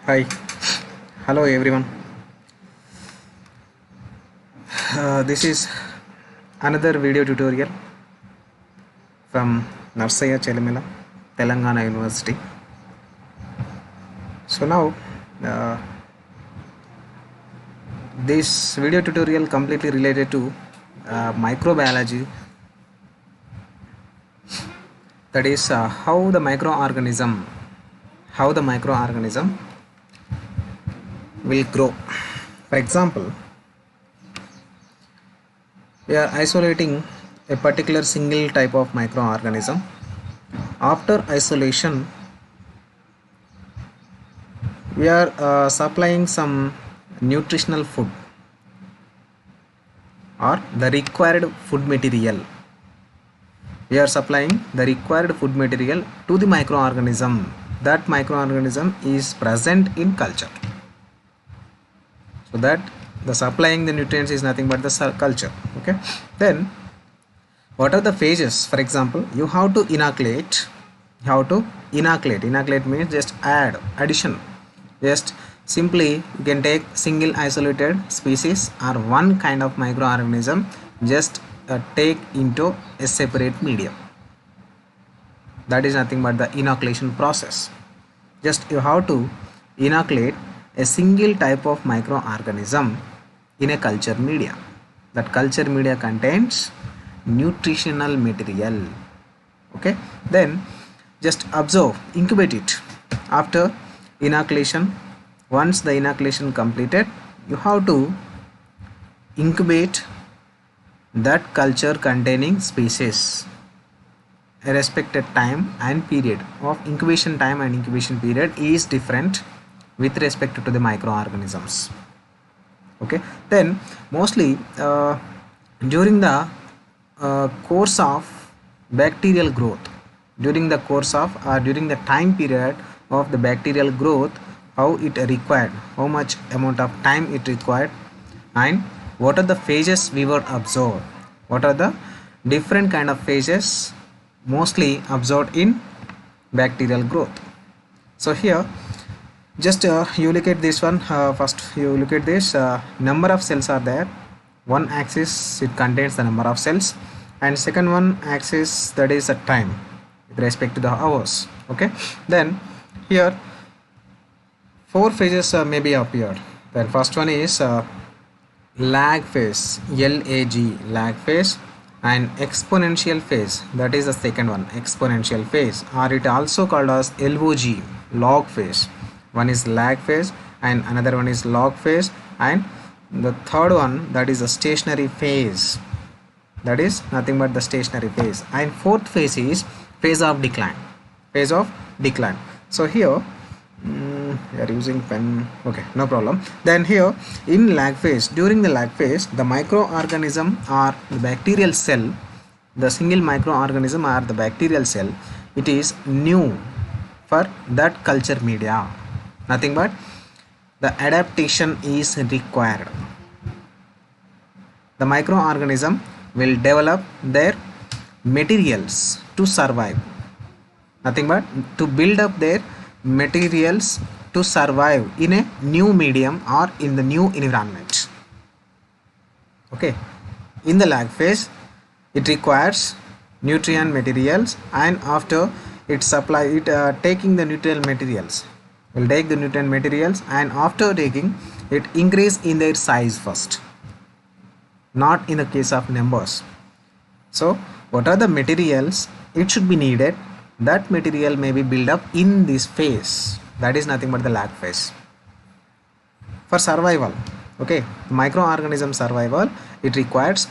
Hi, hello everyone. This is another video tutorial from Narsaya Chelamila, Telangana University. So now, uh, this video tutorial completely related to microbiology. That is how the microorganism will grow. For example, we are isolating a particular single type of microorganism. After isolation, we are supplying some nutritional food or the required food material. We are supplying the required food material to the microorganism. That microorganism is present in culture. So that the supplying the nutrients is nothing but the culture. Okay. Then what are the phases? For example, you have to inoculate. Inoculate means just addition. Just simply you can take single isolated species or one kind of microorganism, just take into a separate medium. That is nothing but the inoculation process. Just you have to inoculate a single type of microorganism in a culture media. That culture media contains nutritional material. Okay, then just observe, incubate it. After inoculation, once the inoculation completed, you have to incubate that culture containing species. A respected time and period of incubation time and incubation period is different with respect to the microorganisms. Okay, then mostly during the course of bacterial growth, during the time period of the bacterial growth, how it required, how much amount of time it required, and what are the phases we were observed, what are the different kind of phases mostly observed in bacterial growth. So here just you look at this one. First you look at this, number of cells are there. One axis it contains the number of cells, and second one axis, that is the time with respect to the hours. Okay, then here four phases may be appeared. Then first one is lag phase, lag phase, and exponential phase, that is the second one, exponential phase, or it also called as log phase. One is lag phase and another one is log phase, and the third one, that is a stationary phase, that is nothing but the stationary phase, and fourth phase is phase of decline. So here we are using pen. Okay, no problem. Then here in lag phase, during the lag phase, the microorganism or the bacterial cell, the single microorganism or the bacterial cell, it is new for that culture media. Nothing but the adaptation is required. The microorganism will develop their materials to survive. Nothing but to build up their materials to survive in a new medium or in the new environment. Okay, in the lag phase it requires nutrient materials, and after it taking the nutrient materials, will take the nutrient materials, and after taking it, increase in their size first, not in the case of numbers. So what are the materials it should be needed? That material may be built up in this phase, that is nothing but the lag phase. For survival, okay, microorganism survival, it requires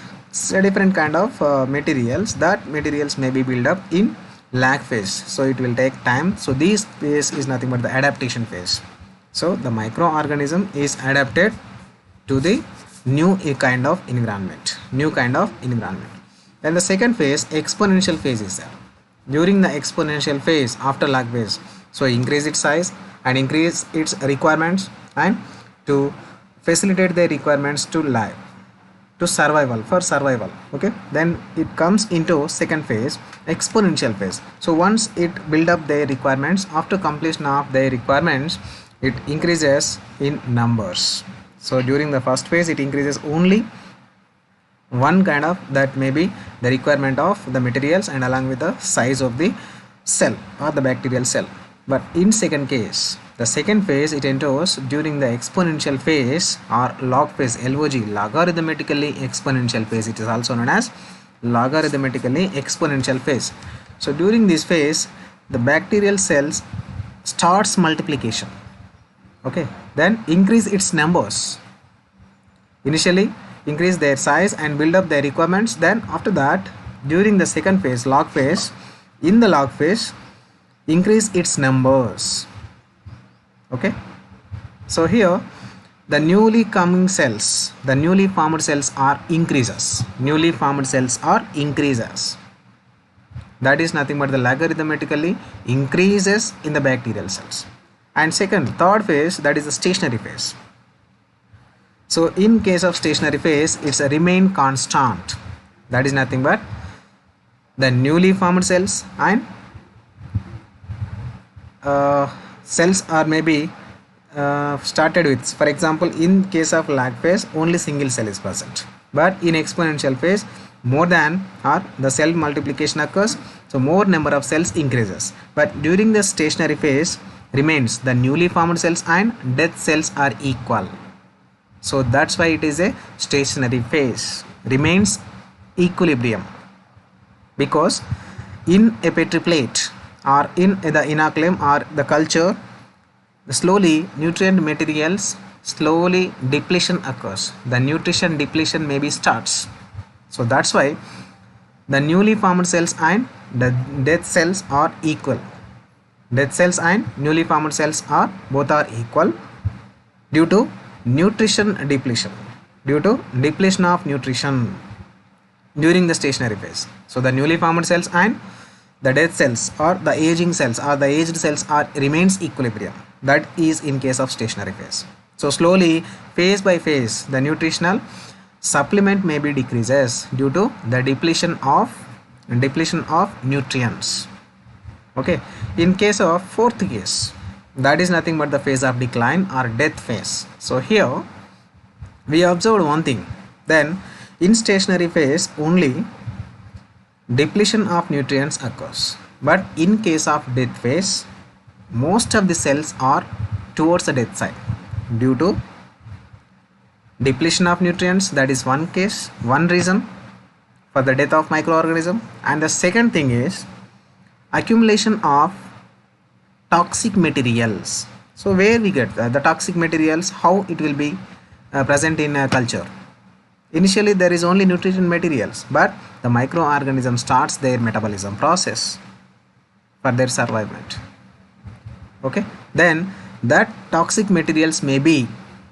a different kind of materials. That materials may be built up in lag phase, so it will take time. So this phase is nothing but the adaptation phase. So the microorganism is adapted to the new kind of environment. Then the second phase, exponential phase, is there. During the exponential phase after lag phase, so increase its size and increase its requirements, and to facilitate the requirements to live, to survival. Okay, then it comes into second phase, exponential phase. So once it build up their requirements, after completion of their requirements, it increases in numbers. So during the first phase it increases only one kind of, that may be the requirement of the materials and along with the size of the cell or the bacterial cell. But in second case, the second phase it enters during the exponential phase or log phase, LOG, logarithmically exponential phase. It is also known as logarithmically exponential phase. So during this phase the bacterial cells starts multiplication, okay, then increase its numbers, initially increase their size and build up their requirements. Then after that, during the second phase, log phase, in the log phase increase its numbers, okay. So here the newly coming cells, the newly formed cells are increases, newly formed cells are increases. That is nothing but the logarithmically increases in the bacterial cells. And third phase, that is the stationary phase. So in case of stationary phase, it's a remain constant. That is nothing but the newly formed cells and cells are maybe started with, for example, in case of lag phase only single cell is present, but in exponential phase more than or the cell multiplication occurs, so more number of cells increases. But during the stationary phase remains the newly formed cells and dead cells are equal. So that's why it is a stationary phase, remains equilibrium, because in a petri plate or in the inoculum or the culture, slowly nutrient materials slowly depletion occurs, the nutrition depletion maybe starts. So that's why the newly formed cells and the dead cells are equal. Dead cells and newly formed cells are both are equal due to nutrition depletion, due to depletion of nutrition during the stationary phase. So the newly formed cells and the dead cells or the aging cells or the aged cells are remains equilibrium. That is in case of stationary phase. So slowly, phase by phase, the nutritional supplement may be decreases due to the depletion of nutrients, okay. In case of fourth case, that is nothing but the phase of decline or death phase. So here we observed one thing, then in stationary phase only depletion of nutrients occurs, but in case of death phase most of the cells are towards the death side due to depletion of nutrients. That is one case, one reason for the death of microorganism. And the second thing is accumulation of toxic materials. So where we get the toxic materials, how it will be present in culture. Initially there is only nutrition materials, but the microorganism starts their metabolism process for their survival, okay. Then that toxic materials may be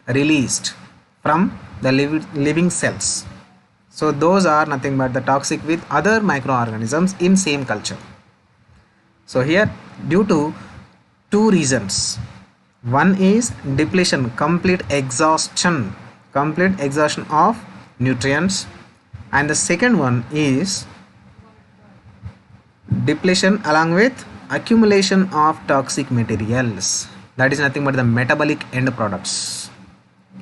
released from the living cells. So those are nothing but the toxic with other microorganisms in same culture. So here due to two reasons, one is depletion, complete exhaustion of nutrients, and the second one is depletion along with accumulation of toxic materials. That is nothing but the metabolic end products.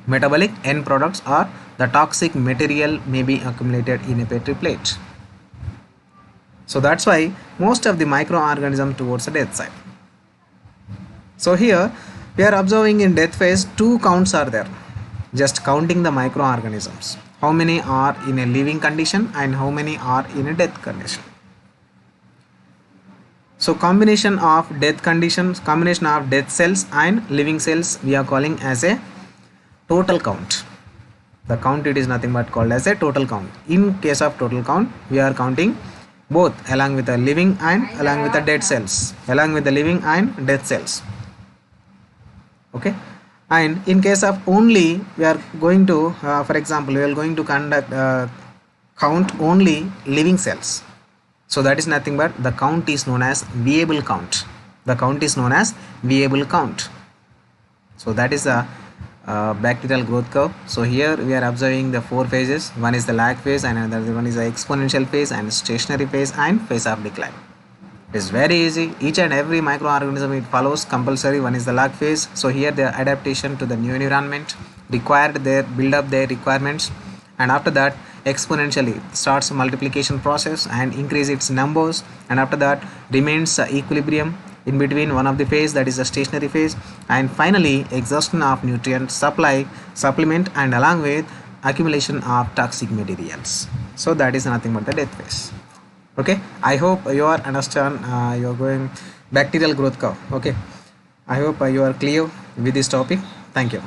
Metabolic end products are the toxic material may be accumulated in a petri plate. So that's why most of the microorganisms towards the death side. So here we are observing in death phase two counts are there, just counting the microorganisms, how many are in a living condition and how many are in a death condition. So combination of death conditions, combination of death cells and living cells we are calling as a total count. The count, it is nothing but called as a total count. In case of total count, we are counting both along with the living and along with the dead cells, along with the living and death cells, okay. And in case of only, we are going to for example we are going to conduct count only living cells. So that is nothing but the count is known as viable count. The count is known as viable count. So that is a bacterial growth curve. So here we are observing the four phases. One is the lag phase, and another one is the exponential phase and stationary phase and phase of decline. It is very easy. Each and every microorganism it follows compulsory. One is the lag phase. So here their adaptation to the new environment required their build up their requirements, and after that exponentially starts multiplication process and increase its numbers, and after that remains equilibrium in between one of the phase, that is the stationary phase, and finally exhaustion of nutrient supply supplement and along with accumulation of toxic materials. So that is nothing but the death phase. Okay, I hope you are understand, you are going bacterial growth curve. Okay, I hope you are clear with this topic. Thank you.